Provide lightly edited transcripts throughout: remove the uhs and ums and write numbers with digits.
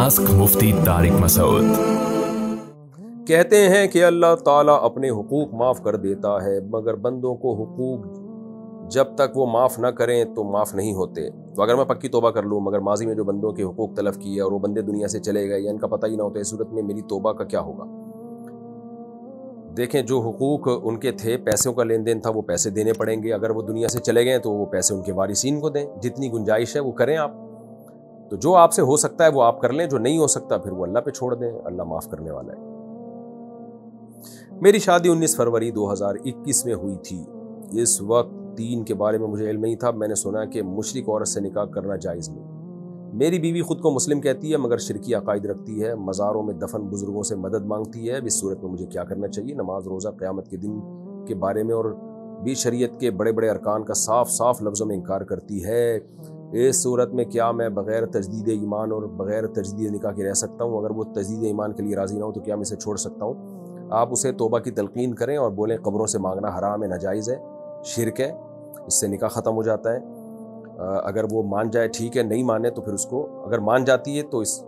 Ask मुफ्ती तारिक मसूद। कहते हैं कि अल्लाह ताला अपने हुकूक माफ़ कर देता है, मगर बंदों को हुकूक जब तक वो माफ़ ना करें तो माफ़ नहीं होते। तो अगर मैं पक्की तौबा कर लूँ मगर माजी में जो बंदों के हुकूक तलफ किए और वो बंदे दुनिया से चले गए या इनका पता ही ना होता, इस सूरत में मेरी तौबा का क्या होगा? देखें, जो हुकूक उनके थे, पैसों का लेन देन था, वो पैसे देने पड़ेंगे। अगर वो दुनिया से चले गए तो वो पैसे उनके वारिसीन को दें। जितनी गुंजाइश है वो करें आप। तो जो आपसे हो सकता है वो आप कर लें, जो नहीं हो सकता फिर वो अल्लाह पे छोड़ दें, अल्लाह माफ़ करने वाला है। मेरी शादी 19 फरवरी 2021 में हुई थी। इस वक्त दीन के बारे में मुझे इल्म नहीं था। मैंने सुना कि मुशरिक औरत से निकाह करना जायज़ नहीं। मेरी बीवी खुद को मुस्लिम कहती है मगर शिरकी अकायद रखती है, मज़ारों में दफन बुजुर्गों से मदद मांगती है। इस सूरत में मुझे क्या करना चाहिए? नमाज, रोज़ा, क़यामत के दिन के बारे में और भी शरीयत के बड़े बड़े अरकान का साफ साफ लफ्ज़ों में इनकार करती है। इस सूरत में क्या मैं बग़ैर तजदीद ईमान और बग़ैर तजदीद निकाह के रह सकता हूँ? अगर वो तजदीद ईमान के लिए राज़ी ना हो तो क्या मैं इसे छोड़ सकता हूँ? आप उसे तौबा की तलक़ीन करें और बोलें कब्रों से मांगना हराम है, नाजायज़ है, शिरक है, इससे निकाह ख़त्म हो जाता है। अगर वो मान जाए ठीक है, नहीं माने तो फिर उसको, अगर मान जाती है तो इस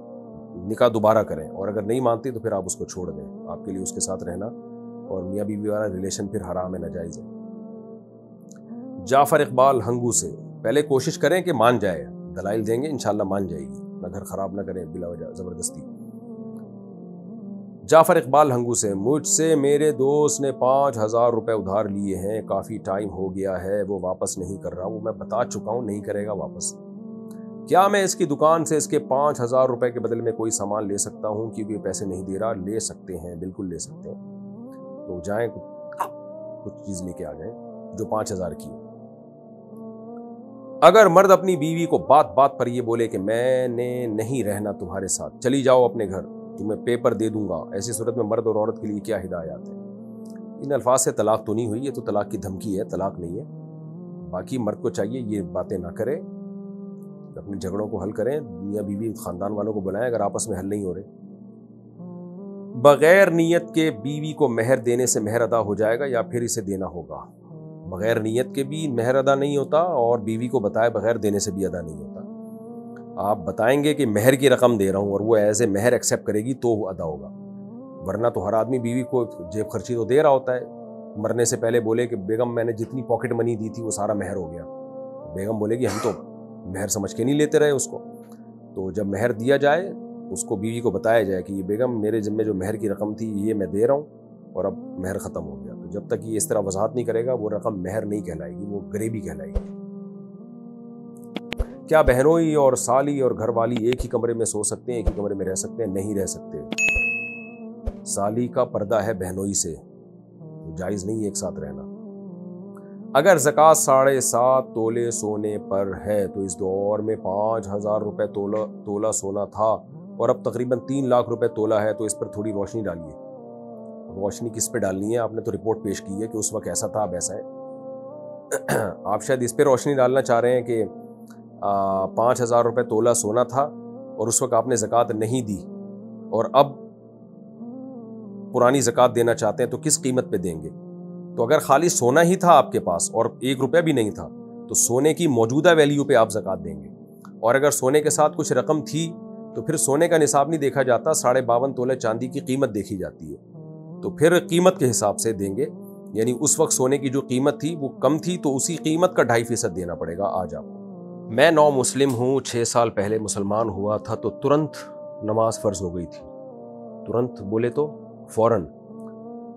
निकाह दोबारा करें, और अगर नहीं मानती तो फिर आप उसको छोड़ दें। आपके लिए उसके साथ रहना और मियाँ बीवी वाला रिलेशन फिर हराम है, नाजायज़ है। जाफ़र इकबाल हंगू से, पहले कोशिश करें कि मान जाए, दलाइल देंगे इंशाल्लाह मान जाएगी, ना घर ख़राब ना करें बिला वजह ज़बरदस्ती। जाफ़र इकबाल हंगू से, मुझसे मेरे दोस्त ने 5,000 रुपये उधार लिए हैं, काफ़ी टाइम हो गया है, वो वापस नहीं कर रहा। वो मैं बता चुका हूँ नहीं करेगा वापस। क्या मैं इसकी दुकान से इसके 5,000 रुपये के बदले में कोई सामान ले सकता हूँ? क्योंकि पैसे नहीं दे रहा। ले सकते हैं, बिल्कुल ले सकते हैं। तो जाएं, कुछ चीज़ लेके आ जाएं जो 5,000 की हो। अगर मर्द अपनी बीवी को बात बात पर ये बोले कि मैंने नहीं रहना तुम्हारे साथ, चली जाओ अपने घर, तुम्हें पेपर दे दूंगा, ऐसी सूरत में मर्द और औरत के लिए क्या हिदायत है? इन अल्फाज से तलाक तो नहीं हुई, ये तो तलाक की धमकी है, तलाक नहीं है। बाकी मर्द को चाहिए ये बातें ना करे, अपने झगड़ों को हल करें, मियाँ बीवी खानदान वालों को बुलाएं अगर आपस में हल नहीं हो रहे। बगैर नियत के बीवी को मेहर देने से मेहर अदा हो जाएगा या फिर इसे देना होगा? बगैर नियत के भी मेहर अदा नहीं होता और बीवी को बताए बगैर देने से भी अदा नहीं होता। आप बताएंगे कि मेहर की रकम दे रहा हूँ और वो एज ए मेहर एक्सेप्ट करेगी तो वो अदा होगा, वरना तो हर आदमी बीवी को जेब खर्ची तो दे रहा होता है। मरने से पहले बोले कि बेगम मैंने जितनी पॉकेट मनी दी थी वो सारा मेहर हो गया, बेगम बोलेगी हम तो मेहर समझ के नहीं लेते रहे उसको। तो जब मेहर दिया जाए उसको बीवी को बताया जाए कि ये बेगम मेरे जिम्मे जो मेहर की रकम थी ये मैं दे रहा हूँ और अब मेहर ख़त्म हो गया। तो जब तक ये इस तरह वजाहत नहीं करेगा वो रकम मेहर नहीं कहलाएगी, वो गरीबी कहलाएगी। क्या बहनोई और साली और घरवाली एक ही कमरे में सो सकते हैं, एक ही कमरे में रह सकते हैं? नहीं रह सकते। साली का पर्दा है बहनोई से, तो जायज़ नहीं है एक साथ रहना। अगर ज़कात 7.5 तोले सोने पर है तो इस दौर में 5,000 रुपये तोला सोना था और अब तकरीबन 3 लाख रुपए तोला है, तो इस पर थोड़ी रोशनी डालिए। रोशनी किस पे डालनी है? आपने तो रिपोर्ट पेश की है कि उस वक्त ऐसा था, अब ऐसा है। आप शायद इस पे रोशनी डालना चाह रहे हैं कि 5,000 रुपये तोला सोना था और उस वक्त आपने ज़कात नहीं दी और अब पुरानी ज़कात देना चाहते हैं, तो किस कीमत पे देंगे? तो अगर खाली सोना ही था आपके पास और 1 रुपया भी नहीं था तो सोने की मौजूदा वैल्यू पे आप ज़कात देंगे, और अगर सोने के साथ कुछ रकम थी तो फिर सोने का निसाब नहीं देखा जाता, 52.5 तोले चांदी की कीमत देखी जाती है, तो फिर कीमत के हिसाब से देंगे। यानी उस वक्त सोने की जो कीमत थी वो कम थी तो उसी कीमत का 2.5% देना पड़ेगा आज आपको। मैं नौ मुस्लिम हूँ, 6 साल पहले मुसलमान हुआ था तो तुरंत नमाज फ़र्ज हो गई थी। तुरंत बोले तो फ़ौरन।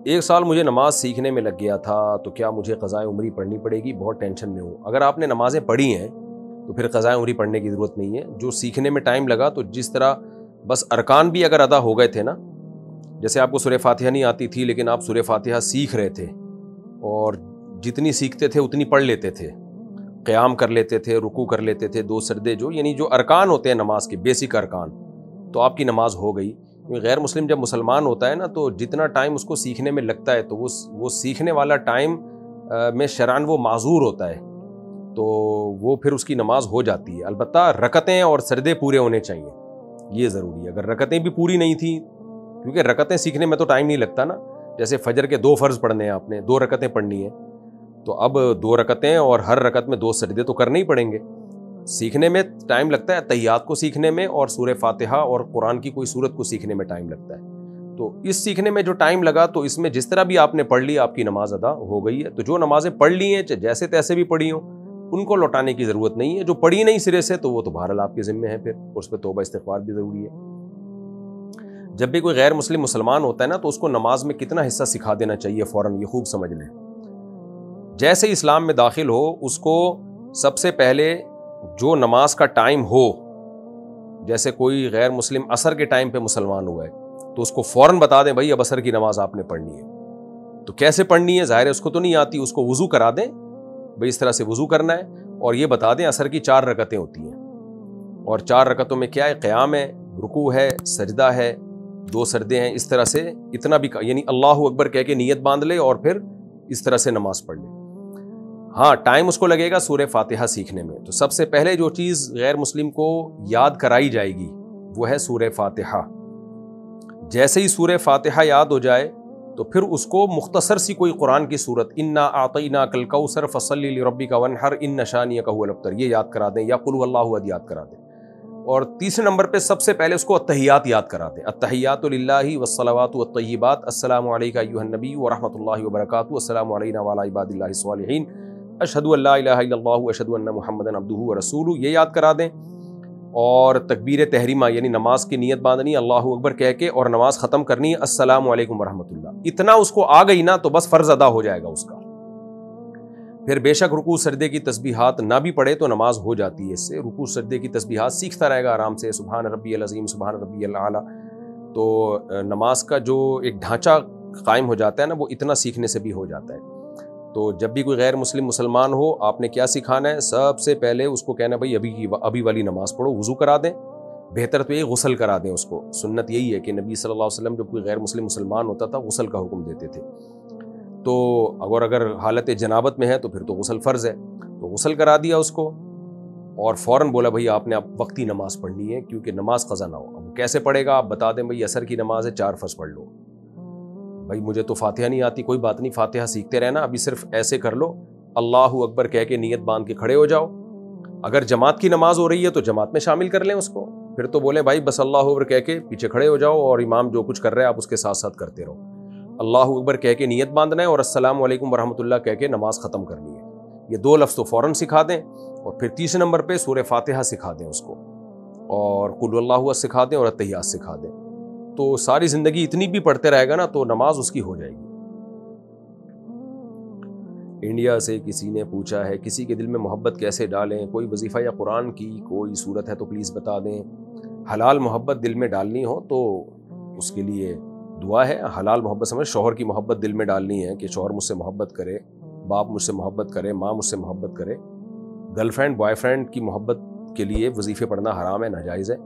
1 साल मुझे नमाज सीखने में लग गया था, तो क्या मुझे क़ज़ाए उम्री पढ़नी पड़ेगी? बहुत टेंशन में हूँ। अगर आपने नमाज़ें पढ़ी हैं तो फिर क़ज़ाए उम्री पढ़ने की ज़रूरत नहीं है। जो सीखने में टाइम लगा, तो जिस तरह बस अरकान भी अगर अदा हो गए थे ना, जैसे आपको सूरह फातिहा नहीं आती थी लेकिन आप सूरह फातिहा सीख रहे थे और जितनी सीखते थे उतनी पढ़ लेते थे, क़याम कर लेते थे, रुकू कर लेते थे, 2 सजदे, जो यानी जो अरकान होते हैं नमाज के बेसिक अरकान, तो आपकी नमाज हो गई। गैर मुस्लिम जब मुसलमान होता है ना, तो जितना टाइम उसको सीखने में लगता है तो वो सीखने वाला टाइम में शरअन वो माज़ूर होता है, तो वो फिर उसकी नमाज हो जाती है। अलबत्ता रकतें और सजदे पूरे होने चाहिए, ये ज़रूरी है। अगर रकतें भी पूरी नहीं थी, क्योंकि रकतें सीखने में तो टाइम नहीं लगता ना, जैसे फजर के 2 फ़र्ज़ पढ़ने हैं आपने, 2 रकतें पढ़नी है, तो अब 2 रकतें और हर रकत में 2 सजदे तो करने ही पड़ेंगे। سیکھنے میں ٹائم لگتا ہے، تحیات کو سیکھنے میں اور سورہ فاتحہ اور قرآن کی کوئی سورت کو سیکھنے میں ٹائم لگتا ہے. تو اس سیکھنے میں جو ٹائم لگا تو اس میں جس طرح بھی آپ نے پڑھ لی آپ کی نماز ادا ہو گئی ہے. تو جو نمازیں پڑھ لی ہیں جیسے تیسے بھی پڑھی ہوں ان کو لوٹانے کی ضرورت نہیں ہے. جو پڑھی نہیں سرے سے تو وہ تو بہرحال آپ کے ذمے ہے، پھر اس پہ توبہ استغفار بھی ضروری ہے. جب بھی کوئی غیر مسلم مسلمان ہوتا ہے نا تو اس کو نماز میں کتنا حصہ سکھا دینا چاہیے فوراً، یہ خوب سمجھ لیں. جیسے اسلام میں داخل ہو اس کو سب سے پہلے جو نماز کا ٹائم ہو، جیسے کوئی غیر مسلم عصر کے ٹائم پہ مسلمان ہوا ہے تو اس کو فوراً بتا دیں بھائی اب عصر کی نماز آپ نے پڑھنی ہے. تو کیسے پڑھنی ہے؟ ظاہر ہے اس کو تو نہیں آتی، اس کو وضو کرا دیں، بھائی اس طرح سے وضو کرنا ہے، اور یہ بتا دیں عصر کی 4 رکعتیں ہوتی ہیں، اور 4 رکعتوں میں کیا ہے؟ قیام ہے، رکوع ہے، سجدہ ہے، 2 سجدے ہیں. اس طرح سے اتنا بھی یعنی اللہ اکبر کہہ کے نیت باندھ لے اور پھر اس طرح سے نماز پڑھ لے. ہاں ٹائم اس کو لگے گا سورہ فاتحہ سیکھنے میں. تو سب سے پہلے جو چیز غیر مسلم کو یاد کرائی جائے گی وہ ہے سورہ فاتحہ. جیسے ہی سورہ فاتحہ یاد ہو جائے تو پھر اس کو مختصر سی کوئی قرآن کی سورت انا اعطیناک الکوثر فصلی لربک وانحر ان شانئک هو الابتر یہ یاد کرا دیں، یا قل هو اللہ احد یاد کرا دیں. اور تیسرے نمبر پہ سب سے پہلے اس کو التحیات یاد کرا دیں. التحیات للہ والصلوات والطیبات السلام علیک ایھا النبی ورحمۃ اللہ وبرکاتہ السلام علینا وعلی عباد اللہ الصالحین اشہد ان لا الہ الا اللہ اشہد ان محمدا عبدہ ورسولہ یہ یاد کرا دیں. اور تکبیر تحریمہ یعنی نماز کی نیت باندھنی اللہ اکبر کہہ کے اور نماز ختم کرنی ہے السلام علیکم ورحمۃ اللہ. اتنا اس کو آ گئی نا تو بس فرض ادا ہو جائے گا اس کا. پھر بے شک رکوع سجدے کی تسبیحات نہ بھی پڑھے تو نماز ہو جاتی ہے اس سے. رکوع سجدے کی تسبیحات سیکھتا رہے گا آرام سے، سبحان ربی العظیم سبحان ربی الاعلیٰ. تو نماز کا جو ایک ڈھانچہ قائم ہو جاتا ہے نا وہ اتنا سیکھنے سے بھی ہو جاتا ہے. تو جب بھی کوئی غیر مسلم مسلمان ہو آپ نے کیا سکھانا ہے؟ سب سے پہلے اس کو کہنا ہے بھائی ابھی والی نماز پڑھو، وضو کرا دیں، بہتر تو یہ غسل کرا دیں اس کو. سنت یہی ہے کہ نبی صلی اللہ علیہ وسلم جب کوئی غیر مسلم مسلمان ہوتا تھا غسل کا حکم دیتے تھے. تو اگر حالت جنابت میں ہے تو پھر تو غسل فرض ہے، تو غسل کرا دیا اس کو اور فوراً بولا بھائی آپ نے اب وقتی نماز پڑھنی ہے کیونکہ نماز قضا نہ ہو. اب کیسے پڑھے گا؟ آپ بتا دیں بھائی عصر کی نماز ہے 4 فرض پڑھ لو. بھائی مجھے تو فاتحہ نہیں آتی، کوئی بات نہیں، فاتحہ سیکھتے رہنا، ابھی صرف ایسے کر لو اللہ اکبر کہہ کے نیت باندھ کے کھڑے ہو جاؤ. اگر جماعت کی نماز ہو رہی ہے تو جماعت میں شامل کر لیں اس کو، پھر تو بولیں بھائی بس اللہ اکبر کہہ کے پیچھے کھڑے ہو جاؤ اور امام جو کچھ کر رہے ہیں آپ اس کے ساتھ ساتھ کرتے رہو. اللہ اکبر کہہ کے نیت باندھنا ہے اور السلام علیکم ورحمۃ اللہ کہہ کے نماز ختم کرنی ہے. یہ 2 لفظ تو فوراً سکھا دیں. اور پھر تیسرے نمبر پہ سورہ فاتحہ سکھا دیں اس کو، اور قل اللہ احد سکھا دیں اور التحیات سکھا دیں. تو ساری زندگی اتنی بھی پڑھتے رہے گا نا تو نماز اس کی ہو جائے گی. انڈیا سے کسی نے پوچھا ہے کسی کے دل میں محبت کیسے ڈالیں؟ کوئی وظیفہ یا قرآن کی کوئی صورت ہے تو پلیز بتا دیں. حلال محبت دل میں ڈالنی ہو تو اس کے لیے دعا ہے. حلال محبت سمجھ شوہر کی محبت دل میں ڈالنی ہے کہ شوہر مجھ سے محبت کرے، باپ مجھ سے محبت کرے، ماں مجھ سے محبت کرے. گرل فرینڈ بوائے فرینڈ کی محبت کے لیے وظیفے پڑھنا حرام ہے، ناجائز ہے.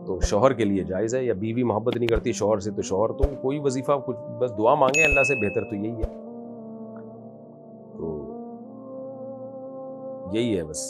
تو شوہر کے لیے جائز ہے. یا بیوی محبت نہیں کرتی شوہر سے تو شوہر تو کوئی وظیفہ کچھ بس دعا مانگے اللہ سے، بہتر تو یہی ہے. تو یہی ہے بس.